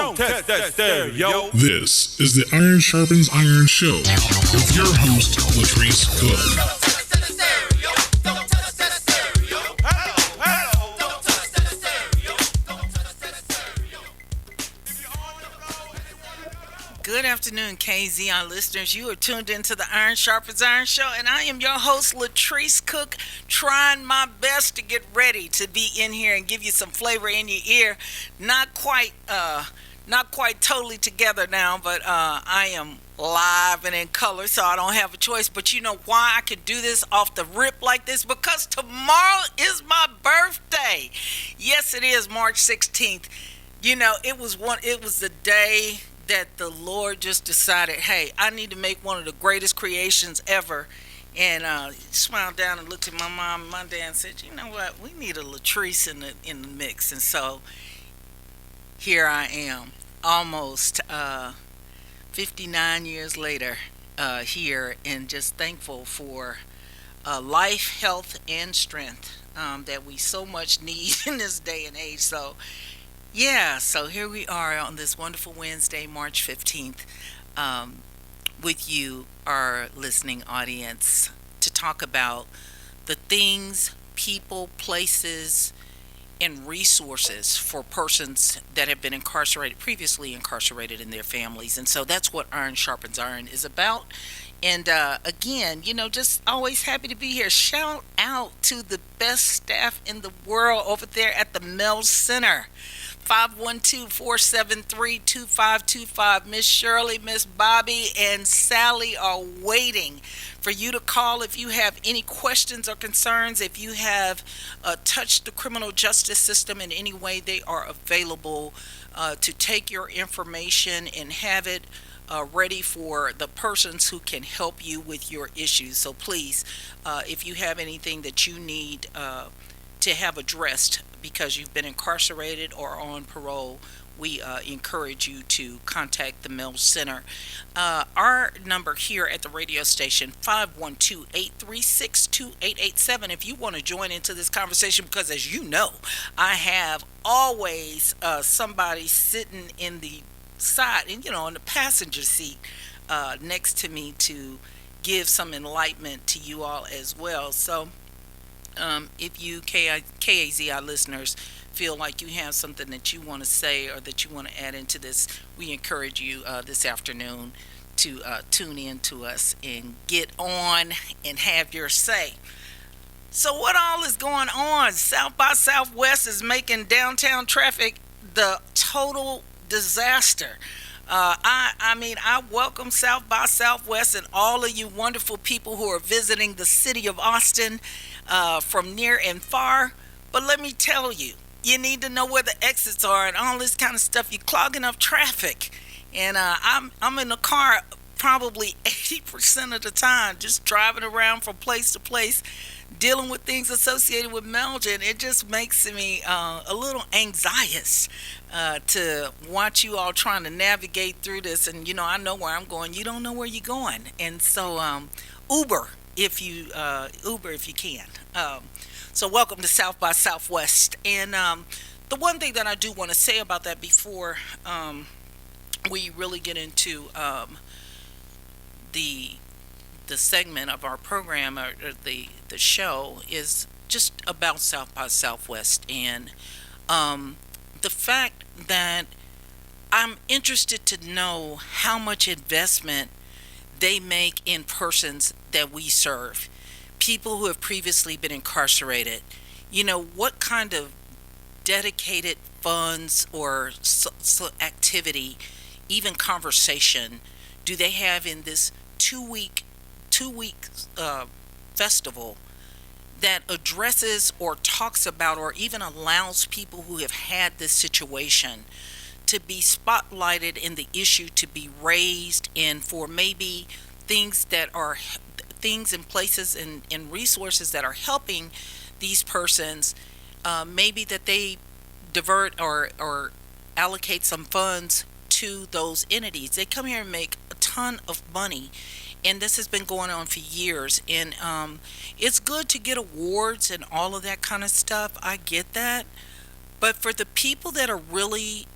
Don't test that stereo. This is the Iron Sharpens Iron Show with your host, Latrice Cook. Good afternoon, KAZI listeners. You are tuned into the Iron Sharpens Iron Show, and I am your host, Latrice Cook, trying my best to get ready to be in here and give you some flavor in your ear. Not quite totally together now, but I am live and in color, so I don't have a choice. But you know why I could do this off the rip like this? Because tomorrow is my birthday. Yes, it is March 16th. You know, it was the day that the Lord just decided, hey, I need to make one of the greatest creations ever. And he smiled down and looked at my mom and my dad and said, you know what, we need a Latrice in the mix. And so here I am, almost 59 years later, here, and just thankful for life, health, and strength that we so much need in this day and age. So yeah, so here we are on this wonderful Wednesday, March 15th, with you, our listening audience, to talk about the things, people, places, and resources for persons that have been previously incarcerated in their families. And so that's what Iron Sharpens Iron is about. And again, you know, just always happy to be here. Shout out to the best staff in the world over there at the Mel Center. 512-473-2525. Miss Shirley, Miss Bobby, and Sally are waiting for you to call if you have any questions or concerns. If you have touched the criminal justice system in any way, they are available to take your information and have it ready for the persons who can help you with your issues. So please, if you have anything that you need to have addressed because you've been incarcerated or on parole, we encourage you to contact the Mel Center. Our number here at the radio station, 512-836-2887. If you want to join into this conversation, because as you know, I have always somebody sitting in the side, and in the passenger seat next to me to give some enlightenment to you all as well. So if you KAZI listeners feel like you have something that you want to say or that you want to add into this, we encourage you this afternoon to tune in to us and get on and have your say. So what all is going on? South by Southwest is making downtown traffic the total disaster. I welcome South by Southwest and all of you wonderful people who are visiting the city of Austin from near and far. But let me tell you, you need to know where the exits are and all this kind of stuff. You're clogging up traffic. And I'm in the car probably 80% of the time, just driving around from place to place, dealing with things associated with Melgin. It just makes me a little anxious to watch you all trying to navigate through this. And I know where I'm going. You don't know where you're going. And so Uber if you can. So welcome to South by Southwest. And the one thing that I do want to say about that before we really get into the segment of our program or the show is just about South by Southwest and the fact that I'm interested to know how much investment they make in persons that we serve, people who have previously been incarcerated. What kind of dedicated funds or activity, even conversation, do they have in this two-week festival that addresses or talks about or even allows people who have had this situation to be spotlighted in the issue, to be raised, and for maybe things and places and resources that are helping these persons, maybe that they divert or allocate some funds to those entities. They come here and make a ton of money, and this has been going on for years. And it's good to get awards and all of that kind of stuff. I get that. But for the people that are really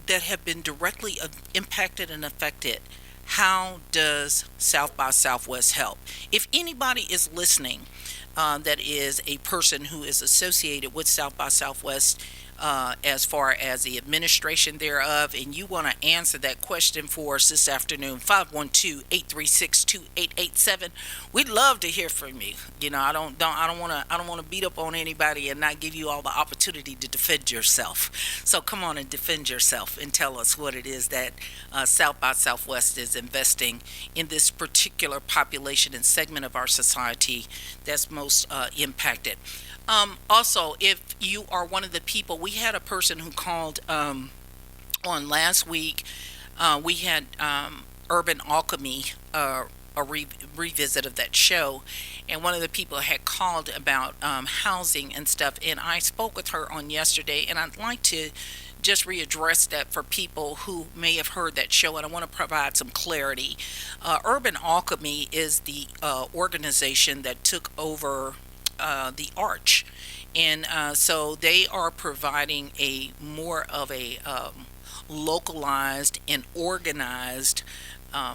that have been directly impacted and affected, how does South by Southwest help? If anybody is listening that is a person who is associated with South by Southwest, as far as the administration thereof, and you want to answer that question for us this afternoon, 512-836-2887. We'd love to hear from you. You know, I don't want to beat up on anybody and not give you all the opportunity to defend yourself. So come on and defend yourself and tell us what it is that South by Southwest is investing in this particular population and segment of our society that's most impacted. Also, if you are one of the people, we had a person who called on last week. We had Urban Alchemy, a revisit of that show, and one of the people had called about housing and stuff, and I spoke with her on yesterday, and I'd like to just readdress that for people who may have heard that show, and I want to provide some clarity. Urban Alchemy is the organization that took over the Arch, and so they are providing a more of a localized and organized, a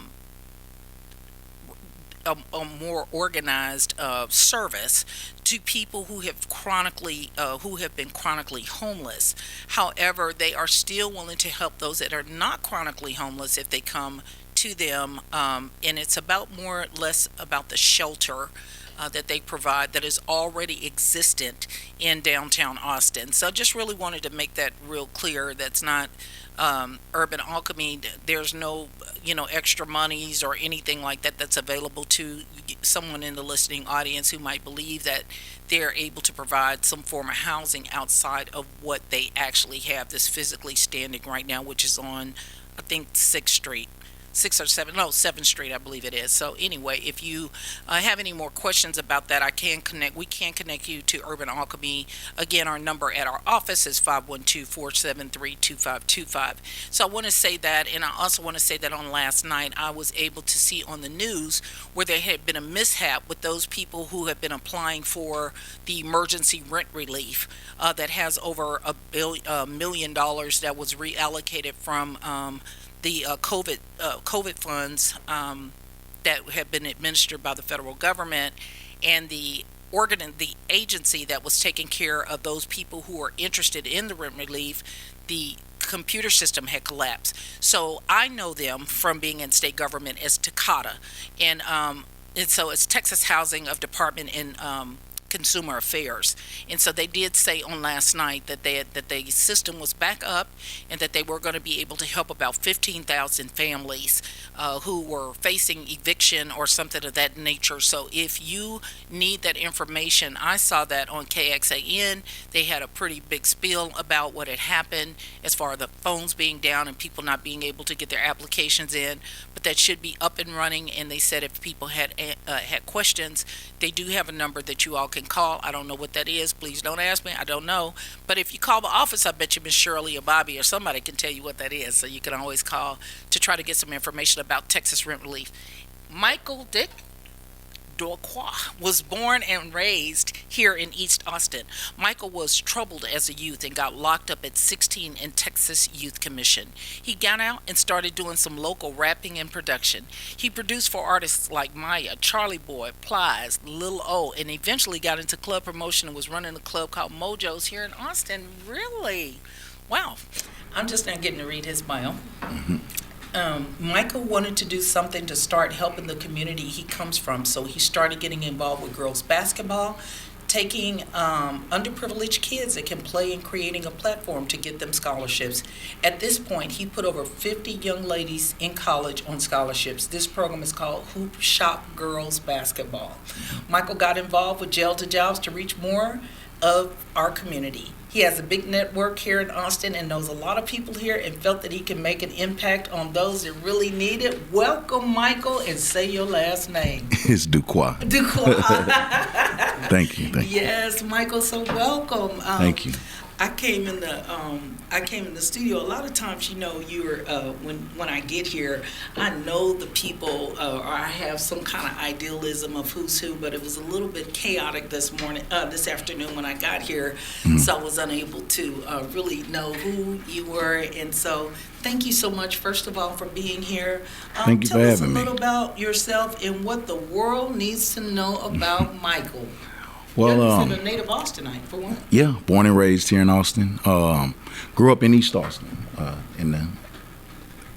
more organized service to people who have been chronically homeless. However, they are still willing to help those that are not chronically homeless if they come to them, and it's about more or less about the shelter that they provide that is already existent in downtown Austin. So just really wanted to make that real clear. That's not Urban Alchemy. There's no extra monies or anything like that that's available to someone in the listening audience who might believe that they're able to provide some form of housing outside of what they actually have that's physically standing right now, which is on, I think, 6th Street. 7th Street, I believe it is. So anyway, if you have any more questions about that, we can connect you to Urban Alchemy. Again, our number at our office is 512-473-2525. So I want to say that, and I also want to say that on last night, I was able to see on the news where there had been a mishap with those people who have been applying for the emergency rent relief that has over $1 million that was reallocated from the COVID funds that have been administered by the federal government, and the agency that was taking care of those people who are interested in the rent relief, the computer system had collapsed. So I know them from being in state government as Takata, and so it's Texas Housing of Department in Consumer Affairs. And so they did say on last night that the system was back up and that they were going to be able to help about 15,000 families who were facing eviction or something of that nature. So if you need that information, I saw that on KXAN. They had a pretty big spiel about what had happened as far as the phones being down and people not being able to get their applications in, but that should be up and running. And they said if people had questions, they do have a number that you all can call. I don't know what that is. Please don't ask me. I don't know. But if you call the office, I bet you Miss Shirley or Bobby or somebody can tell you what that is. So you can always call to try to get some information about Texas rent relief. Michael Duque was born and raised here in East Austin. Michael was troubled as a youth and got locked up at 16 in Texas Youth Commission. He got out and started doing some local rapping and production. He produced for artists like Maya, Charlie Boy, Plies, Lil O, and eventually got into club promotion and was running a club called Mojo's here in Austin. Really? Wow. I'm just not getting to read his bio. Michael wanted to do something to start helping the community he comes from, so he started getting involved with girls basketball, taking underprivileged kids that can play and creating a platform to get them scholarships. At this point, he put over 50 young ladies in college on scholarships. This program is called Hoop Shop Girls Basketball. Michael got involved with Jail to Jobs to reach more of our community. He has a big network here in Austin and knows a lot of people here and felt that he can make an impact on those that really need it. Welcome, Michael, and say your last name. It's Duque. Duque. Thank you. Yes, Michael, so welcome. Thank you. I came in the studio. A lot of times, you're when I get here, I know the people, or I have some kind of idealism of who's who. But it was a little bit chaotic this afternoon when I got here. Mm-hmm. So I was was unable to really know who you were. And so thank you so much, first of all, for being here. Thank you for having me. Tell us a little about yourself and what the world needs to know about Michael. Well, you're a native Austinite, for one. Yeah, born and raised here in Austin. Grew up in East Austin in the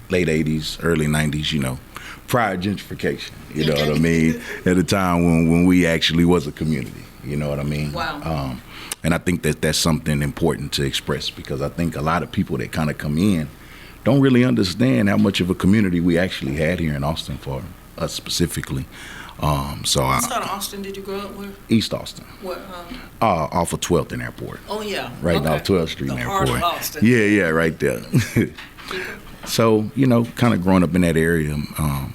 late 80s, early 90s, prior gentrification, you know what I mean? At a time when we actually was a community, you know what I mean? Wow. And I think that's something important to express, because I think a lot of people that kind of come in don't really understand how much of a community we actually had here in Austin for us specifically. What side of Austin did you grow up with? East Austin. What? Off of 12th and Airport. Oh, yeah. Right okay. off 12th Street the and heart Airport. Of Austin. Yeah, right there. So, kind of growing up in that area,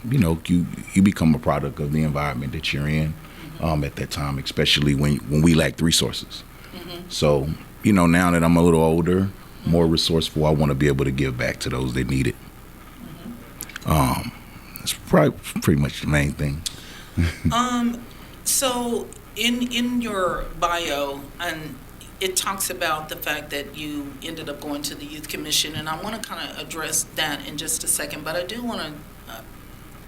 you become a product of the environment that you're in at that time, especially when we lacked resources. Mm-hmm. So, now that I'm a little older, more resourceful, I want to be able to give back to those that need it. Mm-hmm. That's probably pretty much the main thing. So in your bio, and it talks about the fact that you ended up going to the Youth Commission, and I want to kind of address that in just a second, but I do want to,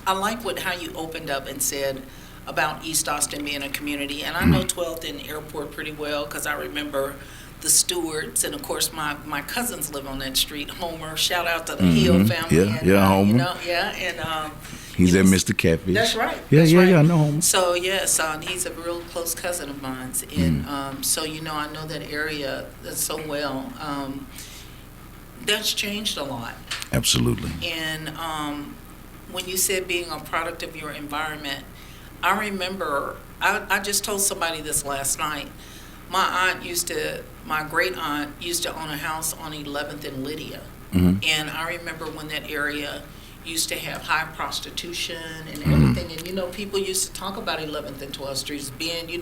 I like how you opened up and said about East Austin being a community, and I know 12th and Airport pretty well, because I remember the Stewarts, and of course my cousins live on that street. Homer, shout out to the Hill family. Homer. And he's at Mr. Catfish. That's right. Yeah, that's right. I know Homer. So yes, he's a real close cousin of mine, and so I know that area so well. That's changed a lot. Absolutely. And when you said being a product of your environment, I remember I just told somebody this last night. My great aunt used to own a house on 11th and Lydia. Mm-hmm. And I remember when that area used to have high prostitution and everything. And, people used to talk about 11th and 12th Streets being, it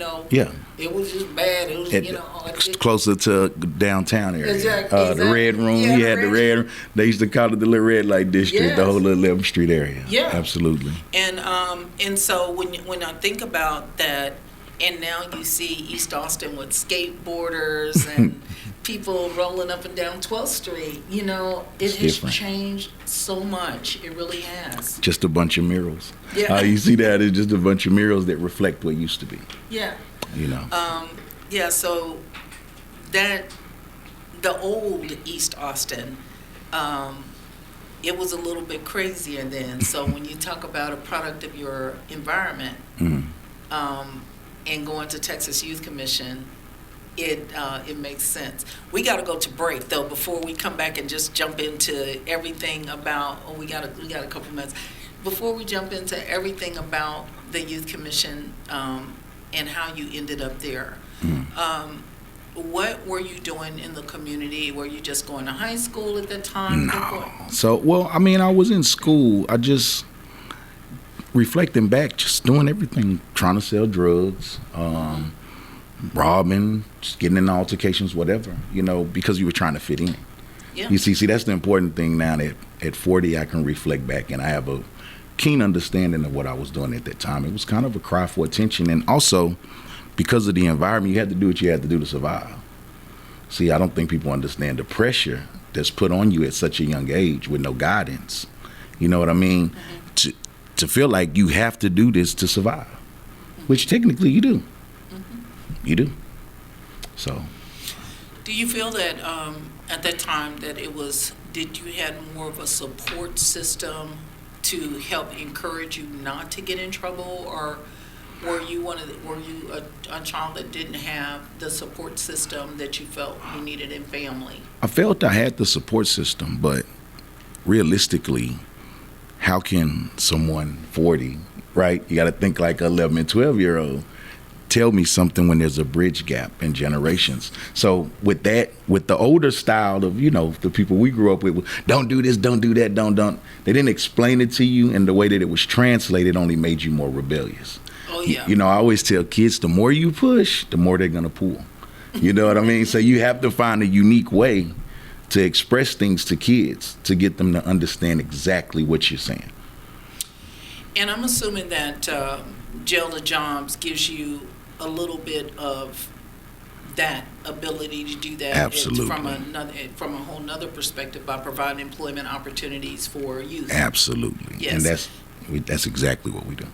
was just bad. It was, closer to downtown area. Exactly. The Red Room. Yeah, you had the Red Room. They used to call it the little red light district, yes. The whole 11th Street area. Yeah. Absolutely. And so when I think about that, and now you see East Austin with skateboarders and people rolling up and down 12th Street. It has changed so much. It really has. Just a bunch of murals. Yeah. You see that? It's just a bunch of murals that reflect what used to be. Yeah. Yeah, so that, the old East Austin, it was a little bit crazier then. So when you talk about a product of your environment, and going to Texas Youth Commission, it makes sense. We got to go to break though before we come back and just jump into everything about. We got a couple minutes before we jump into everything about the Youth Commission and how you ended up there. What were you doing in the community? Were you just going to high school at that time? No. So I was in school. I just. Reflecting back, just doing everything, trying to sell drugs, robbing, just getting in altercations, whatever, because you were trying to fit in. Yeah. You see, that's the important thing now that at 40 I can reflect back and I have a keen understanding of what I was doing at that time. It was kind of a cry for attention, and also because of the environment, you had to do what you had to do to survive. See, I don't think people understand the pressure that's put on you at such a young age with no guidance. You know what I mean? Mm-hmm. To feel like you have to do this to survive, which technically you do. Mm-hmm. You do. So. Do you feel that at that time that did you have more of a support system to help encourage you not to get in trouble, or were you a child that didn't have the support system that you felt you needed in family? I felt I had the support system, but realistically, how can someone 40, right? You got to think like 11 and 12-year-old, tell me something when there's a bridge gap in generations. So with the older style of, the people we grew up with, don't do this, don't do that, don't. They didn't explain it to you, and the way that it was translated only made you more rebellious. Oh, yeah. I always tell kids, the more you push, the more they're going to pull. You know what I mean? So you have to find a unique way to express things to kids to get them to understand exactly what you're saying. And I'm assuming that Jail to Jobs gives you a little bit of that ability to do that Absolutely. from a whole nother perspective by providing employment opportunities for youth. Absolutely. Yes. And that's exactly what we do.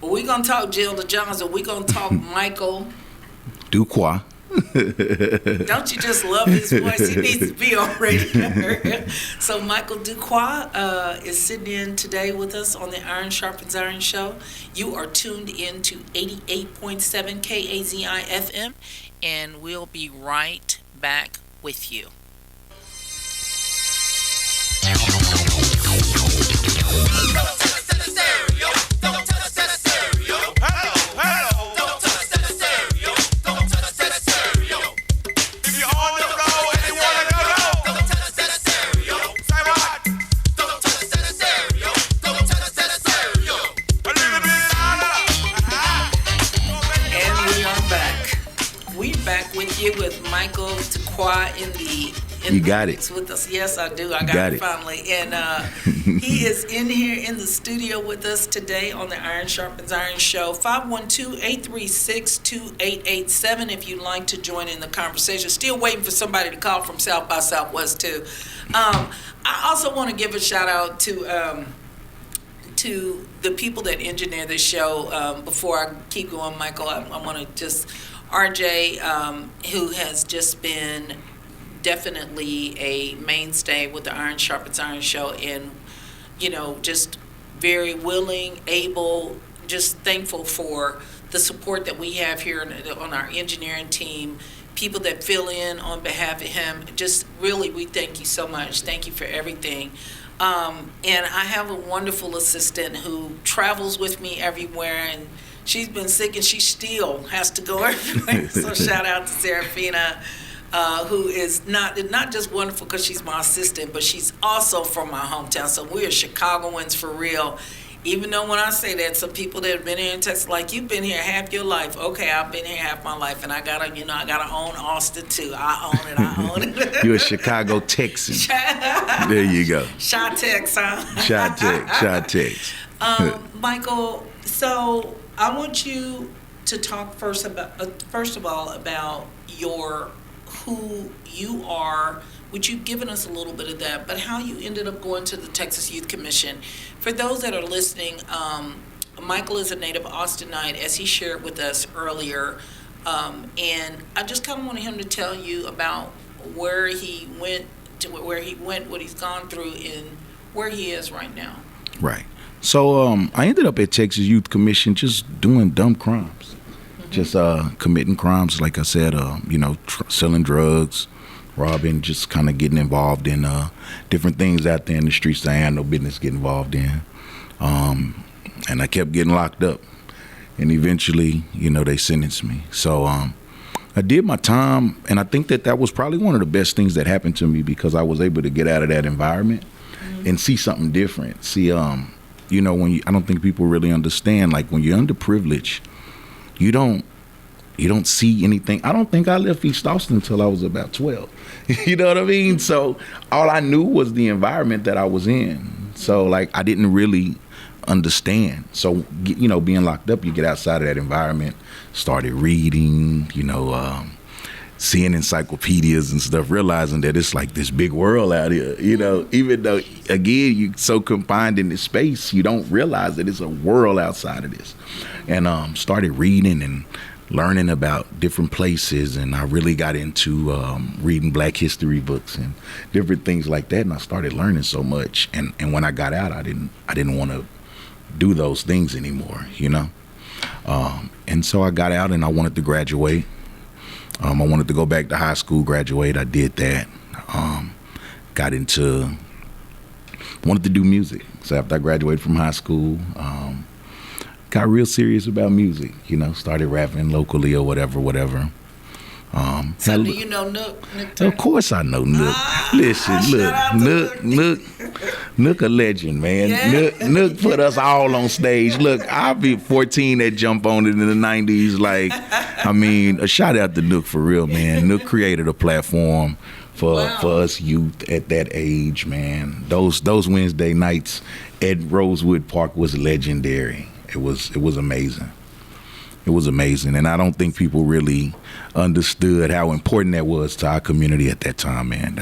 Well, we're going to talk Jiles Johnson. We're going to talk Michael Duque. Don't you just love his voice? He needs to be on radio. So Michael Duque is sitting in today with us on the Iron Sharpens Iron show. You are tuned in to 88.7 KAZI FM, and we'll be right back with you. With Michael Duque in you the got mix it with us. Yes, I do. I got it finally. And he is in here in the studio with us today on the Iron Sharpens Iron show. 512-836-2887 if you'd like to join in the conversation. Still waiting for somebody to call from South by Southwest too. I also want to give a shout out to the people that engineer this show. Before I keep going, Michael, I want to just RJ, who has just been definitely a mainstay with the Iron Sharpens Iron show, and just very willing, able, just thankful for the support that we have here on our engineering team, people that fill in on behalf of him. Just really, we thank you so much. Thank you for everything. And I have a wonderful assistant who travels with me everywhere, and she's been sick and she still has to go everywhere. So shout out to Serafina, who is not just wonderful because she's my assistant, but she's also from my hometown. So we're Chicagoans for real. Even though when I say that, some people that have been here in Texas, like, you've been here half your life. Okay, I've been here half my life, and I gotta own Austin too. I own it. You're a Chicago Texan. There you go. Chi-Tex, huh? Chi-Tex. Michael, so I want you to talk first of all about who you are, which you've given us a little bit of that, but how you ended up going to the Texas Youth Commission. For those that are listening, Michael is a native Austinite, as he shared with us earlier, and I just kind of wanted him to tell you about where he went, what he's gone through, and where he is right now. Right. So I ended up at Texas Youth Commission just doing dumb crimes, just committing crimes, like I said, selling drugs, robbing, just kind of getting involved in different things out there in the streets that I had no business getting involved in. And I kept getting locked up. And eventually, they sentenced me. So I did my time, and I think that was probably one of the best things that happened to me, because I was able to get out of that environment and see something different. See, I don't think people really understand, like, when you're underprivileged, you don't see anything. I don't think I left East Austin until I was about 12. You know what I mean? So all I knew was the environment that I was in. So, like, I didn't really understand. So, being locked up, you get outside of that environment, started reading, seeing encyclopedias and stuff, realizing that it's like this big world out here, even though, again, you're so confined in this space, you don't realize that it's a world outside of this. And started reading and learning about different places, and I really got into reading Black history books and different things like that, and I started learning so much. And when I got out, I didn't want to do those things anymore, and so I got out and I wanted to graduate. I wanted to go back to high school, graduate. I did that. Wanted to do music. So after I graduated from high school, got real serious about music, started rapping locally or whatever. So do you know Nook? Of course I know Nook. Listen, look, Nook a legend, man. Yeah. Nook put us all on stage. Look, I'll be 14 that jump on it in the 90s. Like, a shout out to Nook for real, man. Nook created a platform for us youth at that age, man. Those Wednesday nights at Rosewood Park was legendary. It was amazing. It was amazing, and I don't think people really understood how important that was to our community at that time, man.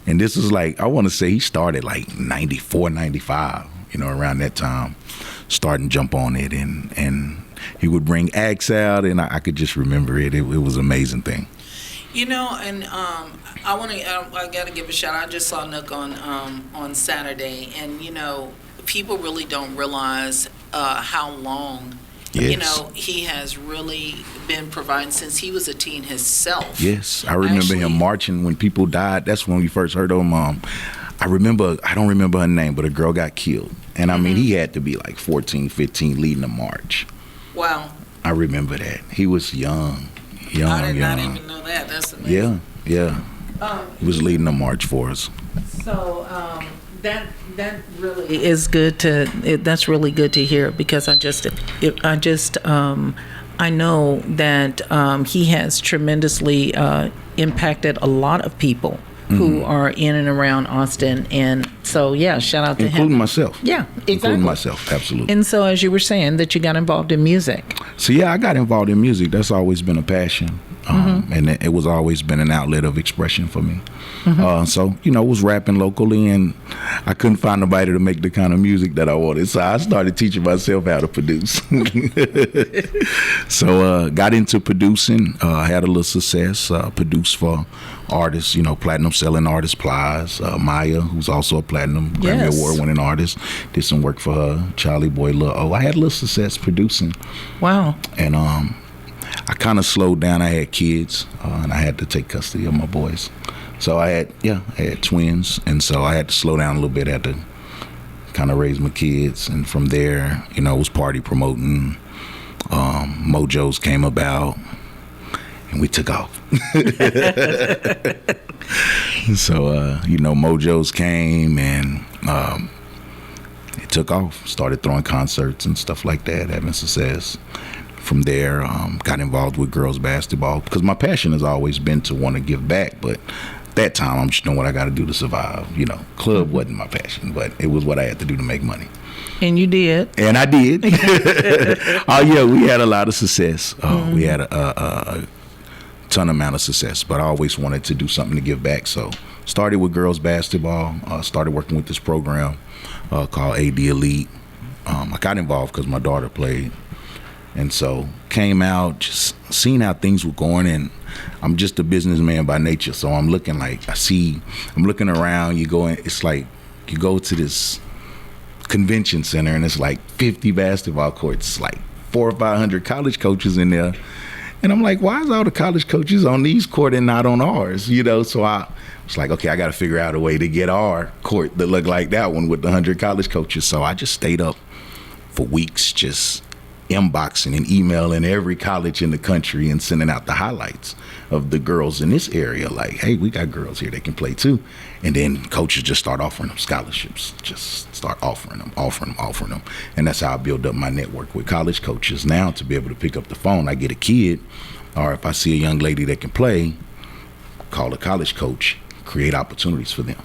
And this is like, I want to say he started like 94, 95, around that time, starting to jump on it, and he would bring acts out, and I could just remember it. It was an amazing thing. And I got to give a shout out. I just saw Nook on Saturday, and people really don't realize how long. Yes. He has really been providing since he was a teen himself. Yes, I remember him marching when people died. That's when we first heard of him. I don't remember her name, but a girl got killed. And I mean, he had to be like 14, 15 leading a march. Wow. I remember that. He was young. I did not even know that. That's amazing. Yeah. He was leading a march for us. So that really is good that's really good to hear, because I know that he has tremendously impacted a lot of people who are in and around Austin, and so shout out to him, including myself. Yeah, exactly. Including myself, absolutely. And so, as you were saying, that you got involved in music. So I got involved in music. That's always been a passion, and it was always been an outlet of expression for me. So was rapping locally, and I couldn't find nobody to make the kind of music that I wanted, so I started teaching myself how to produce. So got into producing, had a little success, produced for artists, platinum selling artist Plies, Maya, who's also a platinum Grammy Award winning artist, did some work for her, Charlie Boy Lil O. I had a little success producing. Wow. And I kind of slowed down. I had kids, and I had to take custody of my boys. So I had twins, and so I had to slow down a little bit. I had to kind of raise my kids, and from there, it was party promoting. Mojos came about, and we took off. So Mojos came, and it took off. Started throwing concerts and stuff like that, having success. From there, got involved with girls basketball, because my passion has always been to want to give back, but that time I'm just doing what I got to do to survive. Club wasn't my passion, but it was what I had to do to make money. And you did. And I did. Oh yeah, we had a lot of success. We had a ton amount of success, but I always wanted to do something to give back. So started with girls basketball. Started working with this program called AD Elite. I got involved because my daughter played. And so came out, just seeing how things were going, and I'm just a businessman by nature. So I'm looking around, it's like you go to this convention center and it's like 50 basketball courts, like 400 or 500 college coaches in there. And I'm like, why is all the college coaches on these court and not on ours? So I was like, okay, I got to figure out a way to get our court that look like that one with the 100 college coaches. So I just stayed up for weeks, just inboxing and emailing every college in the country and sending out the highlights of the girls in this area. Like, hey, we got girls here that can play too. And then coaches just start offering them scholarships, just start offering them. And that's how I build up my network with college coaches. Now to be able to pick up the phone, I get a kid, or if I see a young lady that can play, call a college coach, create opportunities for them.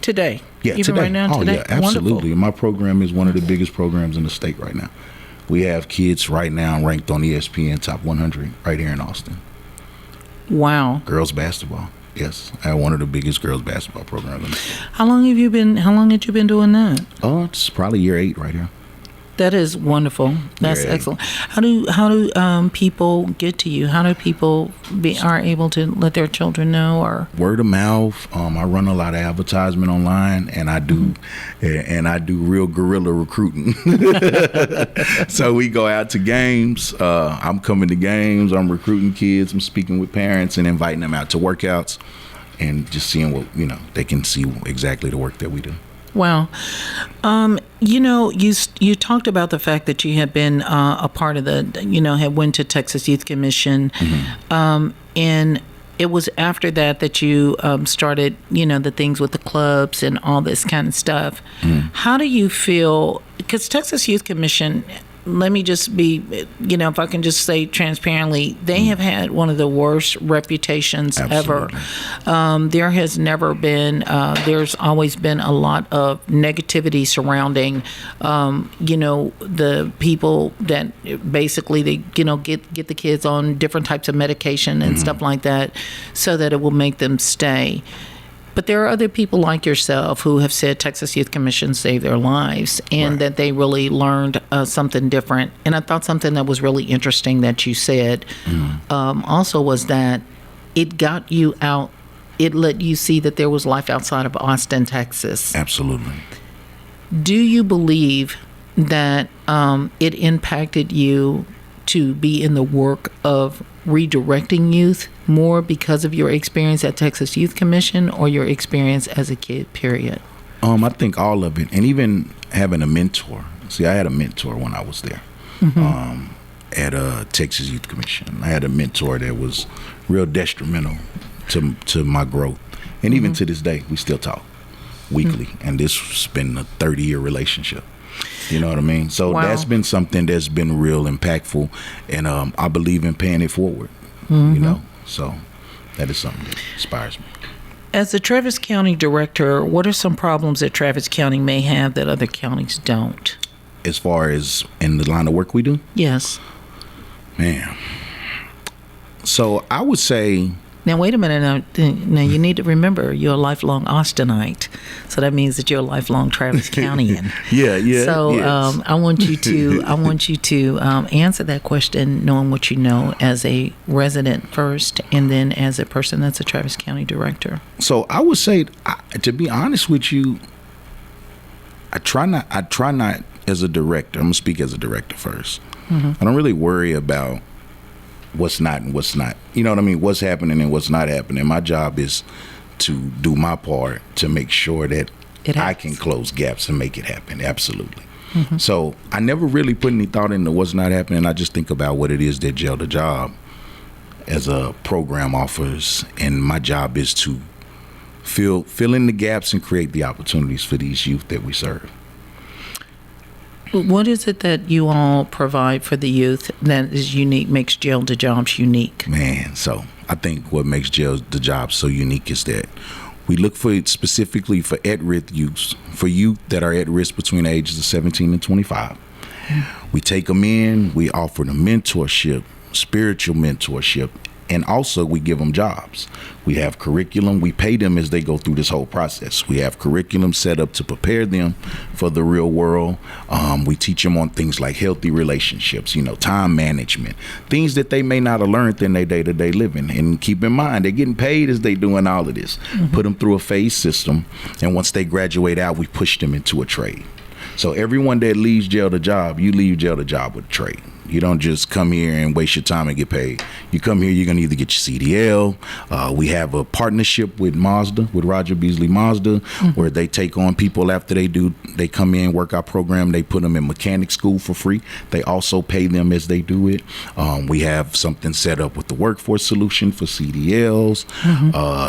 Today? Yeah, even today. Right now, today? Yeah, absolutely. Wonderful. My program is one of the biggest programs in the state right now. We have kids right now ranked on ESPN Top 100 right here in Austin. Wow. Girls basketball. Yes, I have one of the biggest girls basketball programs in the state. How long had you been doing that? Oh, it's probably year 8 right here. That is wonderful. That's excellent. How do people get to you? How do people are able to let their children know? Or word of mouth. I run a lot of advertisement online, and I do real guerrilla recruiting. So we go out to games. I'm coming to games. I'm recruiting kids. I'm speaking with parents and inviting them out to workouts, and just seeing what they can see exactly the work that we do. Wow. You talked about the fact that you had been a part of had went to Texas Youth Commission. Mm-hmm. And it was after that you started, the things with the clubs and all this kind of stuff. Mm-hmm. How do you feel, because Texas Youth Commission let me just be, if I can just say transparently, they have had one of the worst reputations Absolutely. ever. There has never been, there's always been a lot of negativity surrounding, the people that basically they, get the kids on different types of medication and stuff like that so that it will make them stay. But there are other people like yourself who have said Texas Youth Commission saved their lives and that they really learned something different. And I thought something that was really interesting that you said also was that it got you out. It let you see that there was life outside of Austin, Texas. Absolutely. Do you believe that it impacted you to be in the work of redirecting youth more because of your experience at Texas Youth Commission or your experience as a kid, period? I think all of it, and even having a mentor. See, I had a mentor when I was there at Texas Youth Commission. I had a mentor that was real detrimental to my growth, and even to this day, we still talk weekly, and this has been a 30-year relationship. You know what I mean? So that's been something that's been real impactful, and I believe in paying it forward, So that is something that inspires me. As the Travis County Director, what are some problems that Travis County may have that other counties don't? As far as in the line of work we do? Yes. Man. So I would say... Now, wait a minute. Now, you need to remember you're a lifelong Austinite. So that means that you're a lifelong Travis Countyan. Yeah. So yes. I want you to answer that question knowing what you know as a resident first and then as a person that's a Travis County Director. So I would say, to be honest with you, I try not as a director. I'm going to speak as a director first. I don't really worry about what's not and what's not. You know what I mean? What's happening and what's not happening. My job is to do my part to make sure that I can close gaps and make it happen. Absolutely. So I never really put any thought into what's not happening. I just think about what it is that Jail to Job as a program offers. And my job is to fill in the gaps and create the opportunities for these youth that we serve. What is it that you all provide for the youth that is unique, makes Jail to Jobs unique? Man, so I think what makes Jail to Jobs so unique is that we look for it specifically for at-risk youth, for youth that are at risk between the ages of 17 and 25. We take them in, we offer them mentorship, spiritual mentorship, and also we give them jobs. We have curriculum. We pay them as they go through this whole process. We have curriculum set up to prepare them for the real world. We teach them on things like healthy relationships, time management, things that they may not have learned in their day-to-day living. And keep in mind, they're getting paid as they doing all of this. Put them through a phase system. And once they graduate out, we push them into a trade. So everyone that leaves Jail to Job, you leave Jail to Job with a trade. You don't just come here and waste your time and get paid. You come here, you're going to either get your CDL. We have a partnership with Mazda, with Roger Beasley Mazda, where they take on people after they come in, work our program. They put them in mechanic school for free. They also pay them as they do it. We have something set up with the workforce solution for CDLs,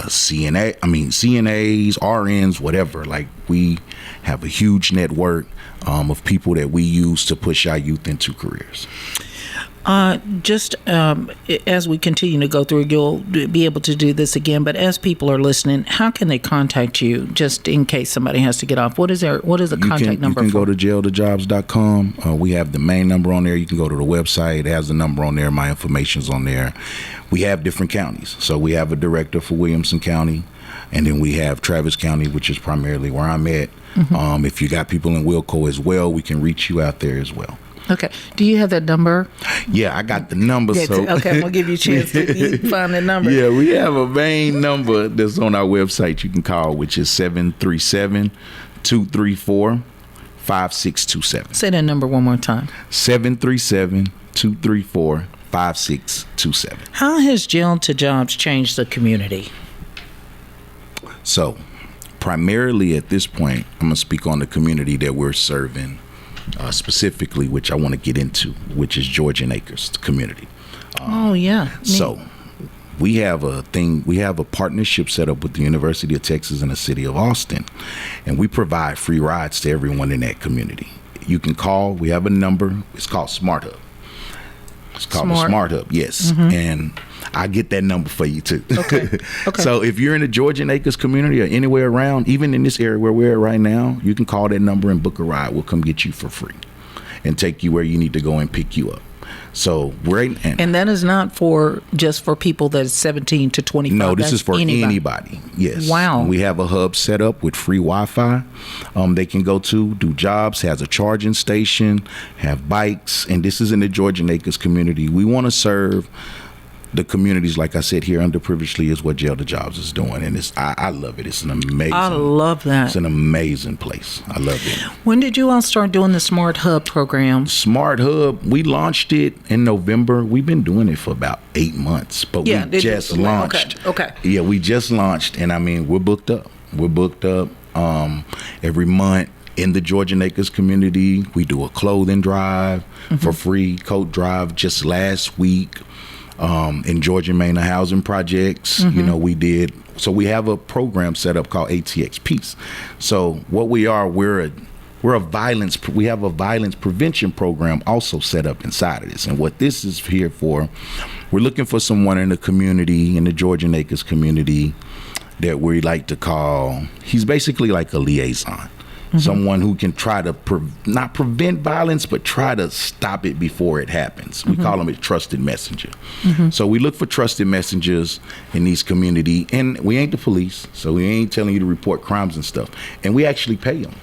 CNAs, RNs, whatever. Like, we have a huge network of people that we use to push our youth into careers. As we continue to go through, you'll be able to do this again, but as people are listening, how can they contact you just in case somebody has to get off? What is the contact number? You can go to jailtojobs.com. We have the main number on there. You can go to the website. It has the number on there. My information's on there. We have different counties. So we have a director for Williamson County, and then we have Travis County, which is primarily where I'm at. If you got people in Wilco as well, we can reach you out there as well. Okay. Do you have that number? Yeah, I got the number. Yeah, so okay, I'm going to give you a chance to find the number. Yeah, we have a main number that's on our website you can call, which is 737-234-5627. Say that number one more time. 737-234-5627. How has Jail to Jobs changed the community? So, primarily at this point, I'm going to speak on the community that we're serving specifically, which I want to get into, which is Georgian Acres community. So we have a partnership set up with the University of Texas and the city of Austin, and we provide free rides to everyone in that community. you can call. We have a number. It's called Smart Hub. It's called the Smart Hub, yes. And I get that number for you too. Okay. So if you're in the Georgian Acres community or anywhere around, even in this area where we're at right now, you can call that number and book a ride. We'll come get you for free and take you where you need to go and pick you up. So and that is not just for people that's 17 to 25. No, this is for anybody. Yes. Wow. We have a hub set up with free Wi-Fi. They can go to do jobs. Has a charging station. Have bikes. And this is in the Georgian Acres community. We want to serve the communities, like I said, here underprivilegedly is what Jail to Jobs is doing, and I love it. It's an amazing. I love that. It's an amazing place. I love it. When did you all start doing the Smart Hub program? Smart Hub, we launched it in November. We've been doing it for about 8 months, but we just launched. Okay. Yeah, we just launched, and I mean, we're booked up. We're booked up every month. In the Georgian Acres community, we do a clothing drive for free, coat drive just last week. In Georgian Maine housing projects, we did. So we have a program set up called ATX Peace. So what we are, we have a violence prevention program also set up inside of this. And what this is here for, we're looking for someone in the community, in the Georgian Acres community, that we like to call, he's basically like a liaison. Someone who can try to not prevent violence, but try to stop it before it happens. We call them a trusted messenger. So we look for trusted messengers in these community, and we ain't the police, so we ain't telling you to report crimes and stuff. And we actually pay them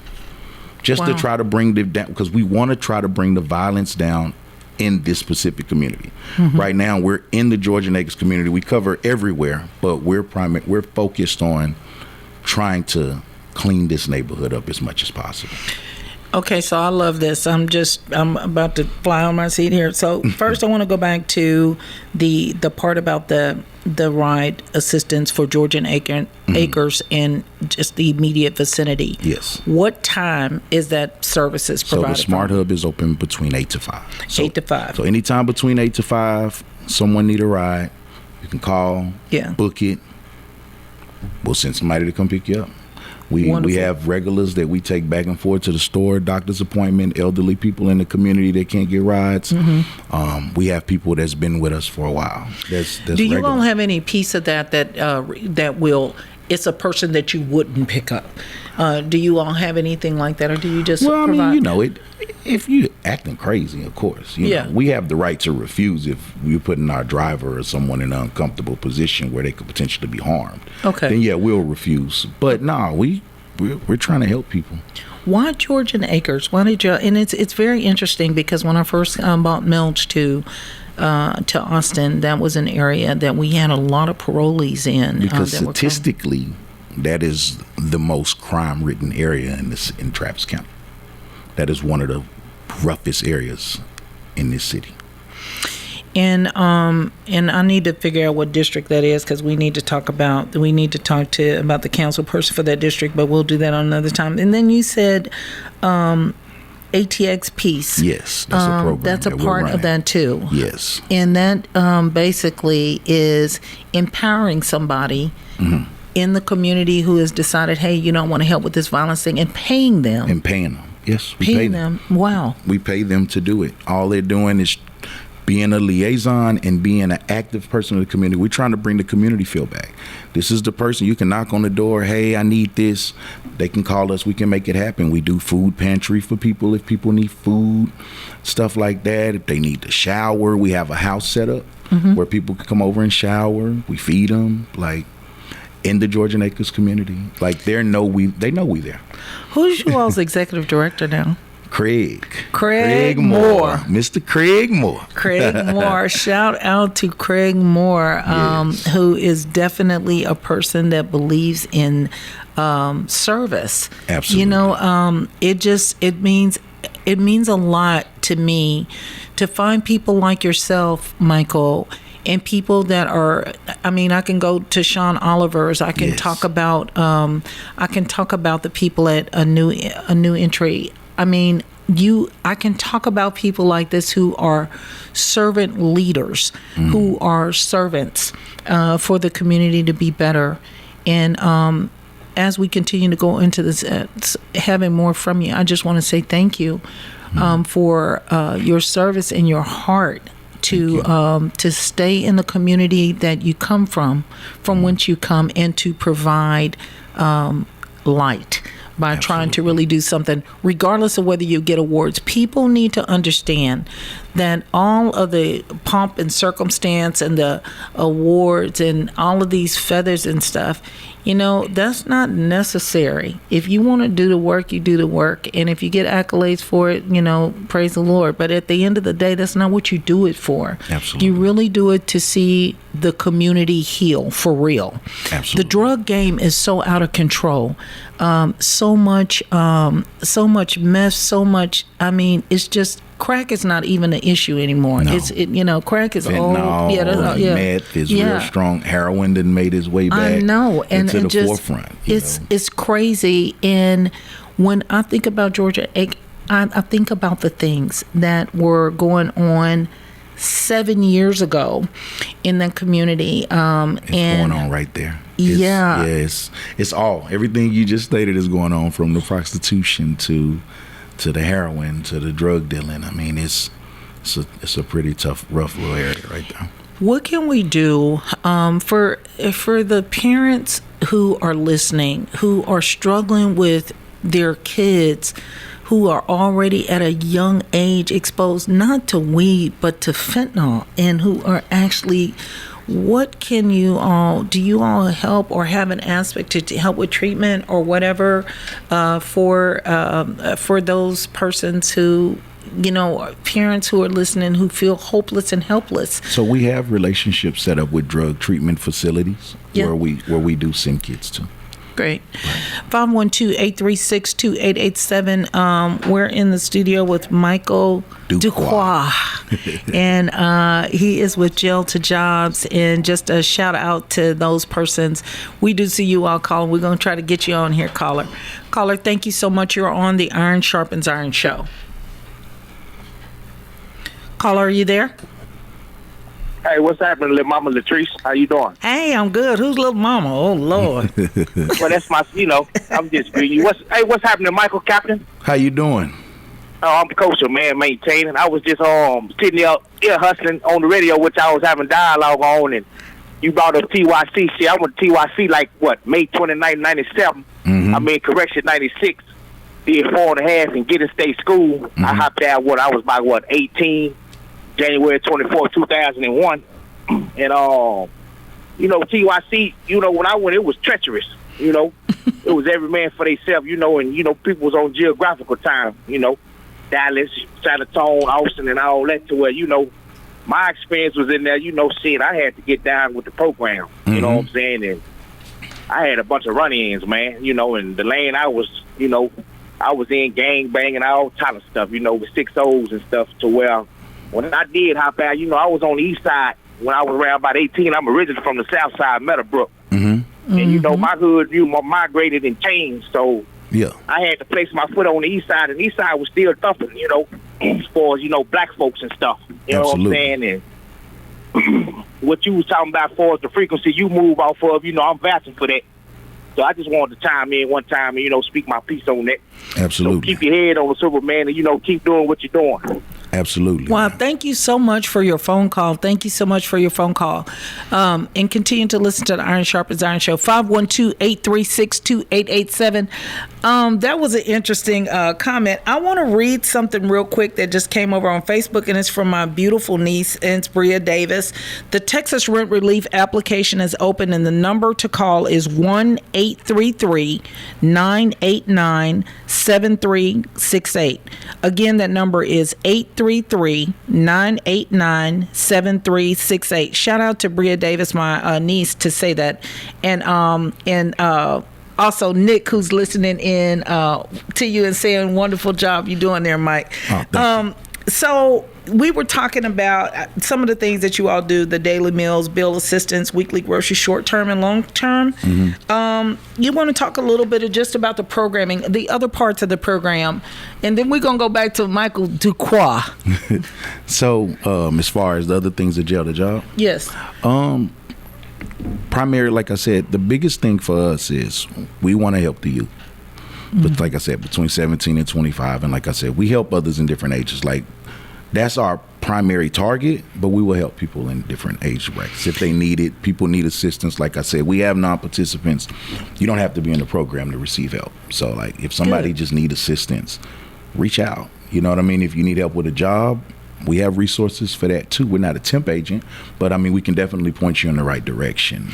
just to try to bring them down, because we want to try to bring the violence down in this specific community. Right now, we're in the Georgian Acres community. We cover everywhere, but we're focused on trying to clean this neighborhood up as much as possible. Okay, so I love this. I'm about to fly on my seat here. So first I want to go back to the part about the ride assistance for Georgian Acres in just the immediate vicinity. Yes. What time is that services provided? So the Smart Hub is open between 8 to 5. 8 to 5. So anytime between 8 to 5, someone need a ride, you can call, book it. We'll send somebody to come pick you up. We have regulars that we take back and forth to the store, doctor's appointment, elderly people in the community that can't get rides. We have people that's been with us for a while. That's Do you regular. all have any piece of that will, it's a person that you wouldn't pick up? Do you all have anything like that, or do you just provide? I mean, if you're acting crazy, of course, you know, we have the right to refuse if you're putting our driver or someone in an uncomfortable position where they could potentially be harmed. Okay. Then we'll refuse. But we're trying to help people. Why Georgian Acres? Why did you? And it's very interesting because when I first bought Melch to Austin, that was an area that we had a lot of parolees in. Because statistically, that is the most crime-ridden area in Travis County. That is one of the roughest areas in this city. And I need to figure out what district that is, because we need to talk about the council person for that district, but we'll do that on another time. And then you said ATX Peace. Yes, that's a program. That's a part of that too. Yes. And that basically is empowering somebody in the community who has decided, hey, you don't want to help with this violence thing, and paying them. Yes, we pay them. Wow. We pay them to do it. All they're doing is being a liaison and being an active person in the community. We're trying to bring the community feel back. This is the person you can knock on the door. Hey, I need this. They can call us. We can make it happen. We do food pantry for people if people need food, stuff like that. If they need to shower, we have a house set up where people can come over and shower. We feed them, like, in the Georgian Acres community. Like, they know we there. Who's you all's executive director now? Craig Moore. Mr. Craig Moore. Craig Moore. Shout out to Craig Moore, who is definitely a person that believes in service. Absolutely. You know, it means a lot to me to find people like yourself, Michael, and people that are, I mean, I can go to Sean Oliver's. I can talk about the people at a new entry. I mean, I can talk about people like this who are servant leaders, who are servants for the community to be better. And as we continue to go into this, having more from you, I just want to say thank you for your service and your heart to stay in the community that you come from whence you come, and to provide light by trying to really do something, regardless of whether you get awards. People need to understand that all of the pomp and circumstance and the awards and all of these feathers and stuff, that's not necessary. If you want to do the work, you do the work. And if you get accolades for it, praise the Lord. But at the end of the day, that's not what you do it for. Absolutely. You really do it to see the community heal for real. Absolutely. The drug game is so out of control. So much mess, so much, it's just, crack is not even an issue anymore. No. Crack is fentanyl, old. meth is real strong. Heroin done made its way back. I know, and into the just, forefront. It's crazy. And when I think about Georgia, I think about the things that were going on 7 years ago in the community. It's going on right there. It's all, everything you just stated is going on, from the prostitution to the heroin to the drug dealing. It's a pretty tough, rough little area right there. What can we do for the parents who are listening, who are struggling with their kids, who are already at a young age exposed not to weed but to fentanyl, and who are actually, what can do you all help or have an aspect to help with treatment or whatever for those persons who, parents who are listening who feel hopeless and helpless? So we have relationships set up with drug treatment facilities where we do send kids to. Great. 512-836-2887. We're in the studio with Michael Duque. And he is with Jail to Jobs. And just a shout out to those persons. We do see you all calling. We're going to try to get you on here, caller. Caller, thank you so much. You're on the Iron Sharpens Iron show. Caller, are you there? Hey, what's happening, little mama Latrice? How you doing? Hey, I'm good. Who's little mama? Oh, Lord. Well, that's my, I'm just greeting you. What's happening, Michael, Captain? How you doing? Oh, I'm the coach, man, maintaining. I was just sitting there ear hustling on the radio, which I was having dialogue on, and you brought up TYC shit. I went to TYC May 29, 97. Mm-hmm. Correction, 96. Did 4.5 in Getting State School. Mm-hmm. I hopped out I was about 18. January 24, 2001. And, TYC, when I went, it was treacherous, It was every man for themselves, and, people was on geographical time, Dallas, San Antonio, Austin, and all that, to where, my experience was in there, I had to get down with the program, you know what I'm saying? And I had a bunch of run-ins, man, and the lane I was, I was in gang banging, all type of stuff, with 6 O's and stuff, to where when I did hop out, I was on the east side when I was around about 18. I'm originally from the south side, Meadowbrook. Mm-hmm. And, my hood, migrated and changed. So I had to place my foot on the east side, and the east side was still thumping, as far as, black folks and stuff. You know what I'm saying? And what you was talking about as far as the frequency you move off of, I'm vouching for that. So I just wanted to chime in one time and, speak my piece on that. Absolutely. So keep your head on the swivel, man, and, keep doing what you're doing. Absolutely. Well, thank you so much for your phone call. And continue to listen to the Iron Sharpens Iron show. 512-836-2887. That was an interesting comment. I want to read something real quick that just came over on Facebook, and it's from my beautiful niece, and it's Bria Davis. The Texas rent relief application is open, and the number to call is 1-833-989-7368. Again, that number is 833-989-7368. Shout out to Bria Davis, my niece, to say that. And also Nick, who's listening in to you and saying wonderful job you're doing there, Mike. So we were talking about some of the things that you all do, the daily meals, bill assistance, weekly grocery, short-term and long-term. Mm-hmm. You want to talk a little bit just about the programming, the other parts of the program, and then we're going to go back to Michael Duque. So as far as the other things at Jail to Job? Yes. primary, like I said, the biggest thing for us is we want to help the youth. But like I said, between 17 and 25, and like I said, we help others in different ages. Like, that's our primary target, but we will help people in different age brackets if they need it. People need assistance. Like I said, we have non-participants. You don't have to be in the program to receive help. So, like, if somebody just need assistance, reach out. You know what I mean? If you need help with a job, we have resources for that too. We're not a temp agent, but I mean, we can definitely point you in the right direction.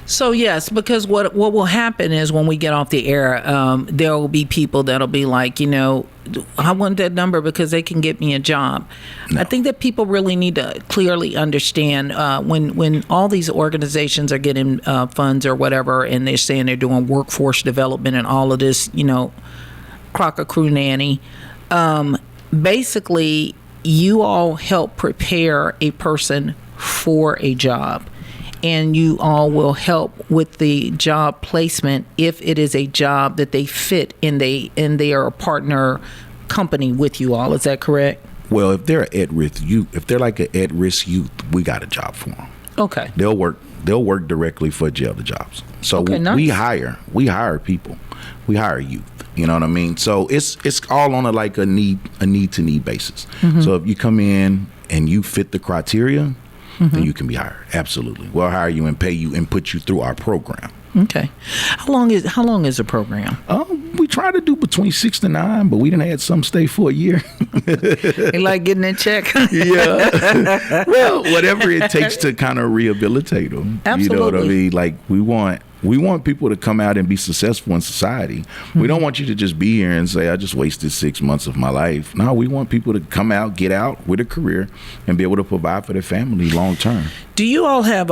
So yes, because what will happen is when we get off the air, there will be people that'll be like, I want that number because they can get me a job. No. I think that people really need to clearly understand when all these organizations are getting funds or whatever, and they're saying they're doing workforce development and all of this, crocker crew nanny. Basically, you all help prepare a person for a job. And you all will help with the job placement if it is a job that they fit and they are a partner company with you all. Is that correct? Well, if they're at-risk youth, if they're like an at-risk youth, we got a job for them. Okay. They'll work directly for jail the jobs. So nice. we hire people. We hire youth. You know what I mean? So it's all on a need to need basis. Mm-hmm. So if you come in and you fit the criteria, then you can be hired. Absolutely. We'll hire you and pay you and put you through our program. Okay. How long is the program? We try to do between 6 to 9, but we done had some stay for a year. You like getting that check? Yeah. Well, whatever it takes to kind of rehabilitate them. Absolutely. You know what I mean? Like, we want people to come out and be successful in society. We don't want you to just be here and say, I just wasted 6 months of my life. No, we want people to come out, get out with a career, and be able to provide for their family long term. Do you all have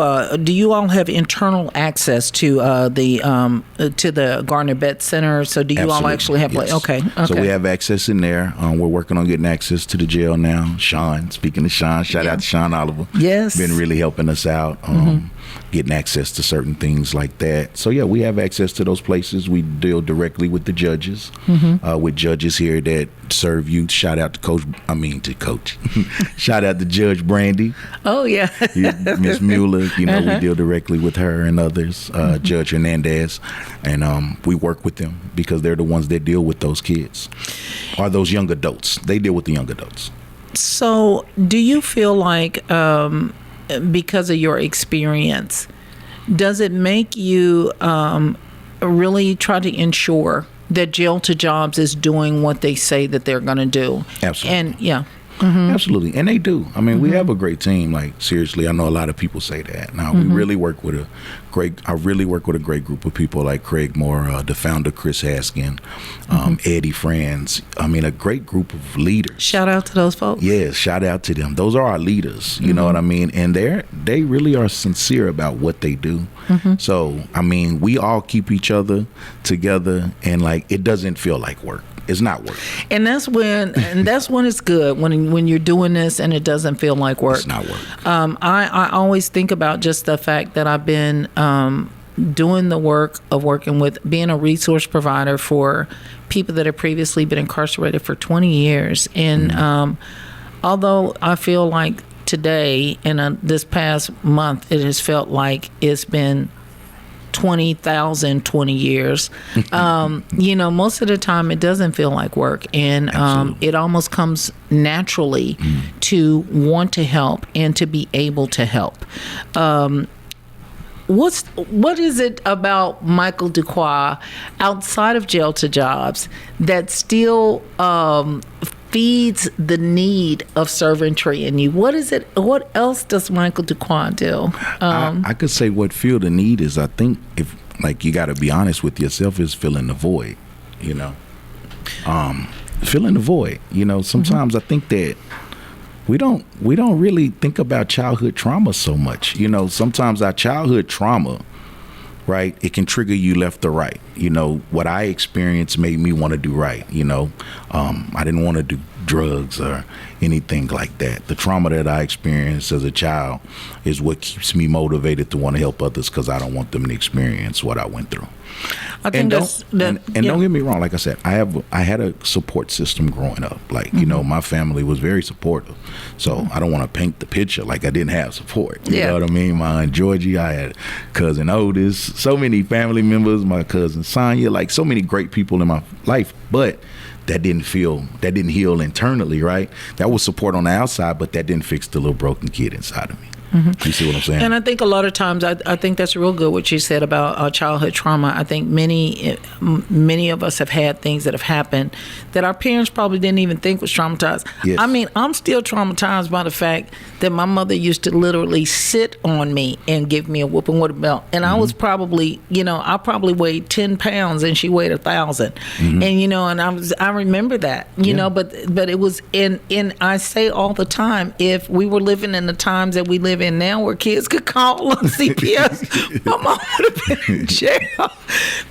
internal access to the Gardner Betts Center? So do you Absolutely. all actually have Yes. Okay. So we have access in there. We're working on getting access to the jail now. Speaking of Sean, shout out to Sean Oliver. Yes. Been really helping us out. Getting access to certain things like that. So yeah, we have access to those places. We deal directly with the judges, with judges here that serve youth. Shout out to Coach. Shout out to Judge Brandy. Oh yeah. Miss Mueller. We deal directly with her and others. Judge Hernandez, and we work with them because they're the ones that deal with those kids or those young adults. They deal with the young adults. So do you feel like because of your experience, does it make you really try to ensure that Jail to Jobs is doing what they say that they're going to do? Absolutely. And yeah. Absolutely. And they do. I mean, we have a great team. Like, seriously, I know a lot of people say that. Now, we really work with I really work with a great group of people like Craig Moore, the founder, Chris Haskin, Eddie Franz. I mean, a great group of leaders. Shout out to those folks. Yes, shout out to them. Those are our leaders. You know what I mean? And they really are sincere about what they do. So, I mean, we all keep each other together, and like, it doesn't feel like work. It's not work. And that's when it's good, when you're doing this and it doesn't feel like work. It's not work. I always think about just the fact that I've been doing the work of working with, being a resource provider for people that have previously been incarcerated for 20 years. And although I feel like today and this past month, it has felt like it's been 20 years. Most of the time it doesn't feel like work, and it almost comes naturally to want to help and to be able to help. What is it about Michael Duque outside of Jail to Jobs that still feeds the need of servantry in you? What is it? What else does Michael Duque do? I could say what feel the need is, I think, if like, you got to be honest with yourself, is filling the void. Filling the void. Sometimes I think that we don't really think about childhood trauma so much. Sometimes our childhood trauma, right, it can trigger you left or right. What I experienced made me want to do right. I didn't want to do drugs or anything like that. The trauma that I experienced as a child is what keeps me motivated to want to help others, because I don't want them to experience what I went through. I think don't get me wrong. Like I said, I had a support system growing up. Like, you know, my family was very supportive. So I don't want to paint the picture like I didn't have support. You know what I mean? My Aunt Georgie, I had cousin Otis, so many family members, my cousin Sonia, like so many great people in my life. But that didn't heal internally, right? That was support on the outside, but that didn't fix the little broken kid inside of me. You see what I'm saying? And I think a lot of times, I think that's real good what you said about childhood trauma. I think many of us have had things that have happened that our parents probably didn't even think was traumatized. Yes. I mean, I'm still traumatized by the fact that my mother used to literally sit on me and give me a whooping with a belt. And I was probably, I probably weighed 10 pounds and she weighed 1,000. And, and I remember that, but it was I say all the time, if we were living in the times that we live in now where kids could call on CPS, my mom would have been in jail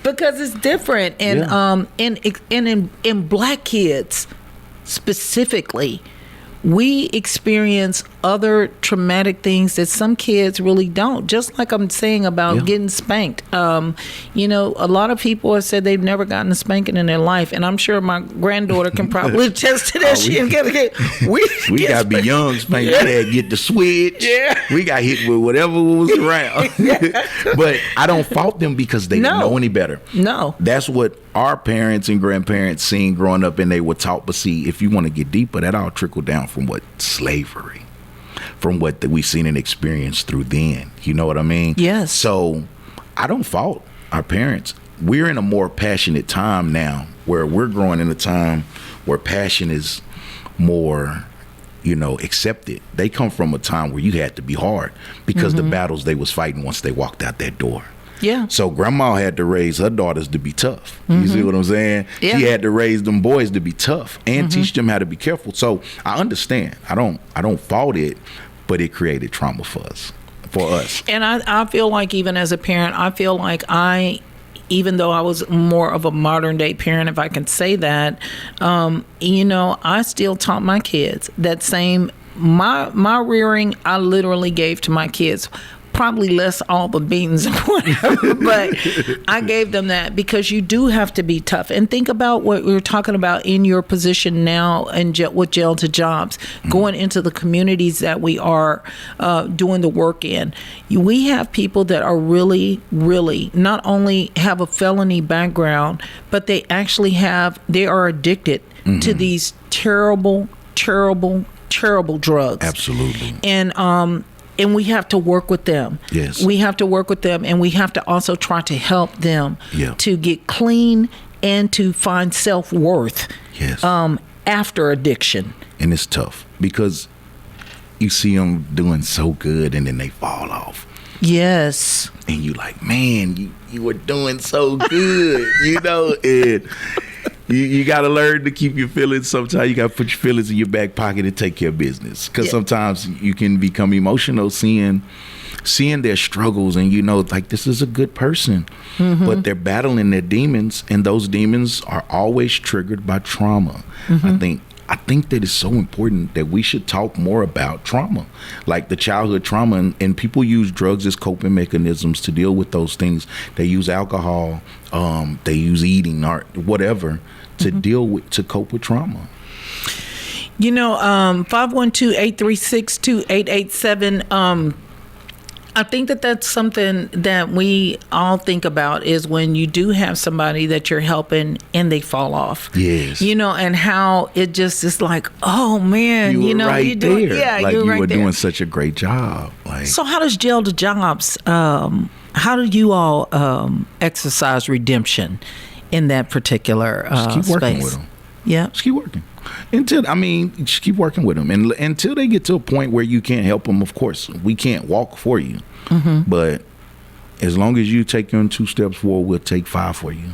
because it's different. And in black kids specifically, we experience other traumatic things that some kids really don't. Just like I'm saying about getting spanked. A lot of people have said they've never gotten a spanking in their life, and I'm sure my granddaughter can probably attest to that. We got to be young spanked. Yeah. Get the switch. Yeah. We got hit with whatever was around. But I don't fault them because they didn't know any better. No. That's what our parents and grandparents seen growing up, and they were taught. But see, if you want to get deeper, that all trickled down from what? Slavery. From what we seen and experienced through then. You know what I mean? Yes. So I don't fault our parents. We're in a more passionate time now where we're growing in a time where passion is more, accepted. They come from a time where you had to be hard because the battles they was fighting once they walked out that door. Yeah. So grandma had to raise her daughters to be tough. You see what I'm saying? Yeah. She had to raise them boys to be tough and teach them how to be careful. So I understand. I don't fault it, but it created trauma for us. And I feel like even as a parent, I feel like even though I was more of a modern day parent, if I can say that, I still taught my kids that same, my rearing, I literally gave to my kids. Probably less all the beans and whatever, but I gave them that because you do have to be tough. And think about what we were talking about in your position now and with Jail to Jobs, going into the communities that we are doing the work in. We have people that are really, really not only have a felony background, but they actually they are addicted to these terrible, terrible, terrible drugs. Absolutely. And we have to work with them. Yes. We have to work with them, and we have to also try to help them to get clean and to find self-worth after addiction. And it's tough because you see them doing so good and then they fall off. Yes. And you like, man, you were doing so good, and you got to learn to keep your feelings. Sometimes you got to put your feelings in your back pocket and take care of business. Because sometimes you can become emotional seeing their struggles and like this is a good person. But they're battling their demons, and those demons are always triggered by trauma. I think that it's so important that we should talk more about trauma, like the childhood trauma, and people use drugs as coping mechanisms to deal with those things. They use alcohol, they use eating or whatever to cope with trauma. 512-836-2887. I think that's something that we all think about is when you do have somebody that you're helping and they fall off. Yes. And how it just is like, oh man, you were doing such a great job. So how does Jail to Jobs, how do you all exercise redemption in that particular just keep working space? With them. Yeah. Just keep working. Just keep working with them. And until they get to a point where you can't help them, of course, we can't walk for you. But as long as you take them 2 steps forward, we'll take 5 for you.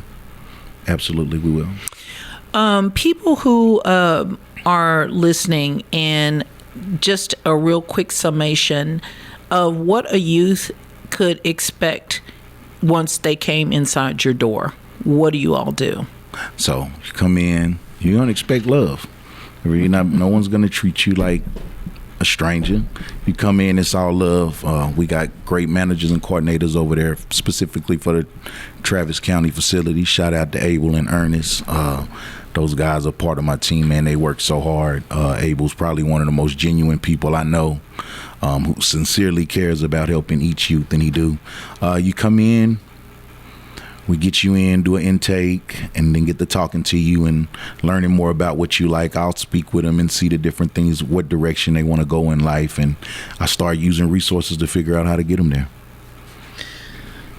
Absolutely, we will. People who are listening, and just a real quick summation of what a youth could expect once they came inside your door. What do you all do? So you come in, you're going to expect love. No one's going to treat you like a a stranger. You come in, it's all love. We got great managers and coordinators over there specifically for the Travis County facility. Shout out to Abel and Ernest. Those guys are part of my team, man. They work so hard. Abel's probably one of the most genuine people I know, who sincerely cares about helping each youth, and he do. You come in, we get you in, do an intake, and then get to talking to you and learning more about what you like. I'll speak with them and see the different things, what direction they want to go in life, and I start using resources to figure out how to get them there.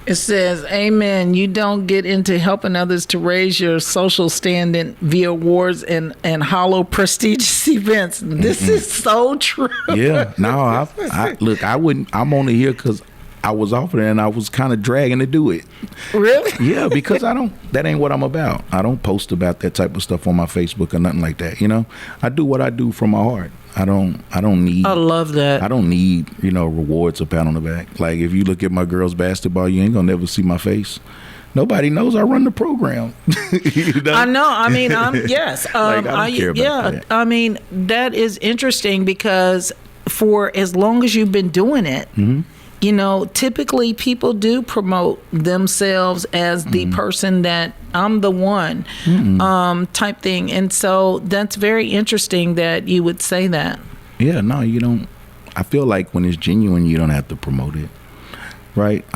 It says, amen, you don't get into helping others to raise your social standing via awards and hollow prestigious events. This is so true. Yeah, no, look, I wouldn't, I'm only here because I was offered it and I was kind of dragging to do it. Really? Yeah, because that ain't what I'm about. I don't post about that type of stuff on my Facebook or nothing like that, I do what I do from my heart. I don't need. I love that. I don't need, rewards or pat on the back. Like, if you look at my girls' basketball, you ain't gonna never see my face. Nobody knows I run the program. I know. I mean, yes. I don't care about that. I mean, that is interesting because for as long as you've been doing it, typically people do promote themselves as the person that I'm the one type thing. And so that's very interesting that you would say that. Yeah, no, you don't. I feel like when it's genuine, you don't have to promote it. Right?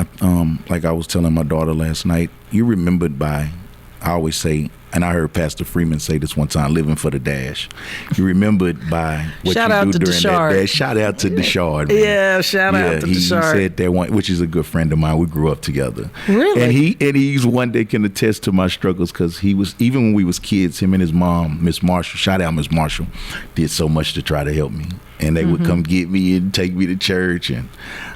Like I was telling my daughter last night, you're remembered by, I always say, and I heard Pastor Freeman say this one time, living for the dash. You're remembered by what shout you do during Deshard. that dash. Shout out to Deshard, man. Yeah, shout out to Deshard. He said that one, which is a good friend of mine. We grew up together. Really? And he's one that can attest to my struggles because he was, even when we was kids, him and his mom, Miss Marshall, shout out Miss Marshall, did so much to try to help me. And they would come get me and take me to church, and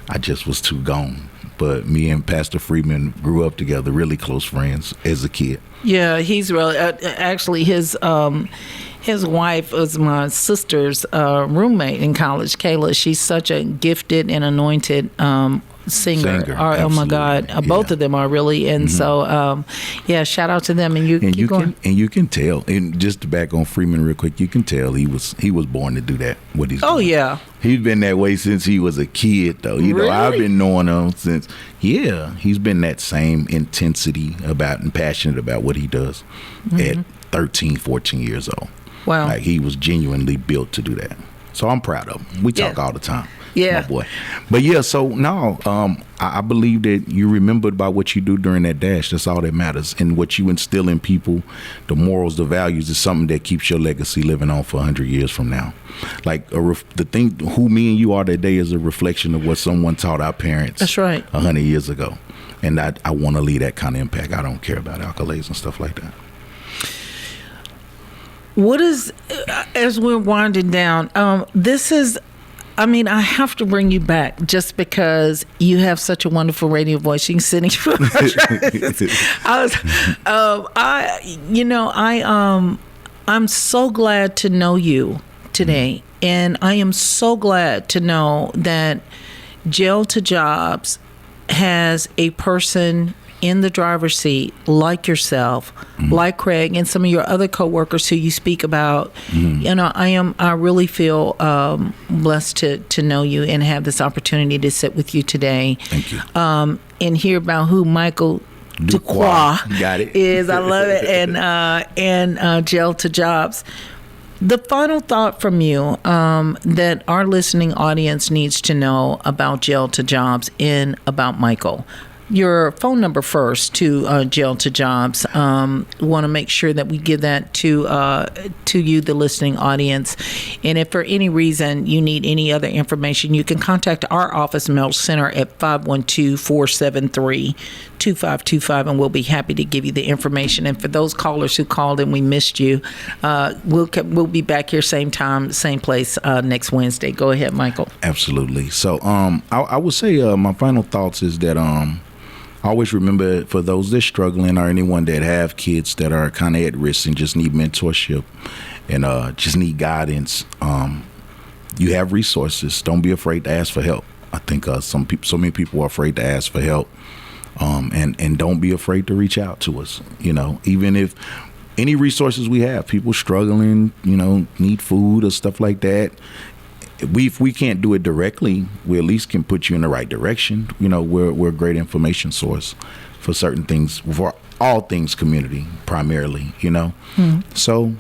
I just was too gone. But me and Pastor Freeman grew up together, really close friends as a kid. Yeah, he's really actually his wife was my sister's roommate in college, Kayla. She's such a gifted and anointed singer. Oh my God, both of them are really, and so shout out to them. And you can tell, and just to back on Freeman real quick, you can tell he was born to do that. What he's doing. Yeah, he's been that way since he was a kid, though. Really? I've been knowing him since. Yeah, he's been that same intensity about and passionate about what he does at 13, 14 years old. Wow, like he was genuinely built to do that. So I'm proud of him. We talk all the time. Yeah, my boy. But yeah, so no, I believe that you're remembered by what you do during that dash. That's all that matters. And what you instill in people, the morals, the values, is something that keeps your legacy living on for 100 years from now. Like the thing, who me and you are today is a reflection of what someone taught our parents. That's right. 100 years ago. And I want to leave that kind of impact. I don't care about accolades and stuff like that. What is, as we're winding down, this is, I have to bring you back just because you have such a wonderful radio voice. You can sit I'm so glad to know you today. And I am so glad to know that Jail to Jobs has a person in the driver's seat like yourself, like Craig and some of your other coworkers who you speak about. I really feel blessed to know you and have this opportunity to sit with you today. Thank you. And hear about who Michael Duque got it is. I love it. And Jail to Jobs. The final thought from you that our listening audience needs to know about Jail to Jobs and about Michael. Your phone number first to Jail to Jobs. Want to make sure that we give that to you, the listening audience. And if for any reason you need any other information, you can contact our office mail center at 512-473-2525, and we'll be happy to give you the information. And for those callers who called and we missed you, we'll be back here same time, same place next Wednesday. Go ahead, Michael. Absolutely. So I would say my final thoughts is that always remember, for those that are struggling or anyone that have kids that are kind of at risk and just need mentorship and just need guidance, you have resources. Don't be afraid to ask for help. I think so many people are afraid to ask for help, and don't be afraid to reach out to us. Even if any resources we have, people struggling, need food or stuff like that. if we can't do it directly, we at least can put you in the right direction. We're a great information source for certain things, for all things community primarily. So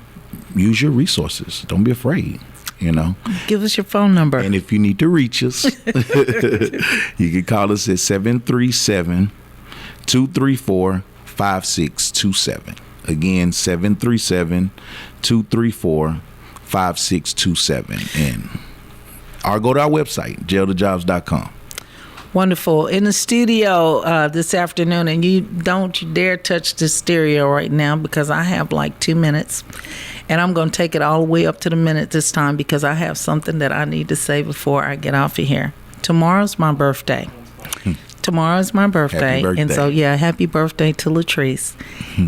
use your resources. Don't be afraid. Give us your phone number. And if you need to reach us, you can call us at 737-234-5627. Again, 737-234-5627. Or go to our website, jailtojobs.com. Wonderful. In the studio this afternoon, and you dare touch the stereo right now because I have like 2 minutes. And I'm going to take it all the way up to the minute this time because I have something that I need to say before I get off of here. Tomorrow's my birthday. Tomorrow's my birthday. And so, happy birthday to Latrice.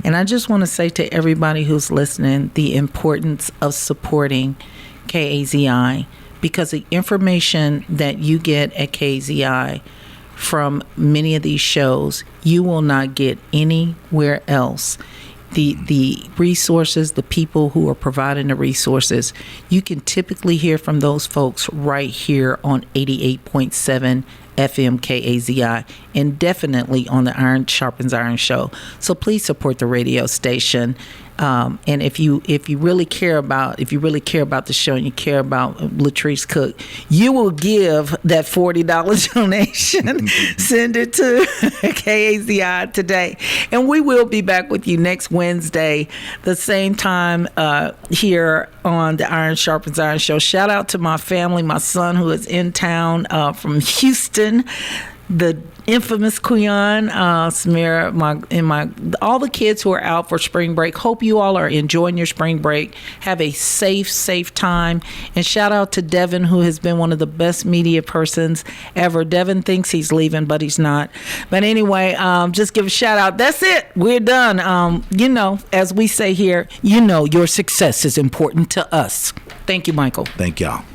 And I just want to say to everybody who's listening the importance of supporting KAZI, because the information that you get at KAZI from many of these shows, you will not get anywhere else. The resources, the people who are providing the resources, you can typically hear from those folks right here on 88.7 FM KAZI, and definitely on the Sharpens Iron show. So please support the radio station. And if you really care about the show and you care about Latrice Cook, you will give that $40 donation. Send it to KAZI today, and we will be back with you next Wednesday, the same time here on the Iron Sharpens Iron show. Shout out to my family, my son who is in town from Houston, the infamous Kuyan, Samira, all the kids who are out for spring break. Hope you all are enjoying your spring break. Have a safe time. And shout out to Devin, who has been one of the best media persons ever. Devin thinks he's leaving, but he's not. But anyway, just give a shout out. That's it. We're done. As we say here, your success is important to us. Thank you, Michael. Thank y'all.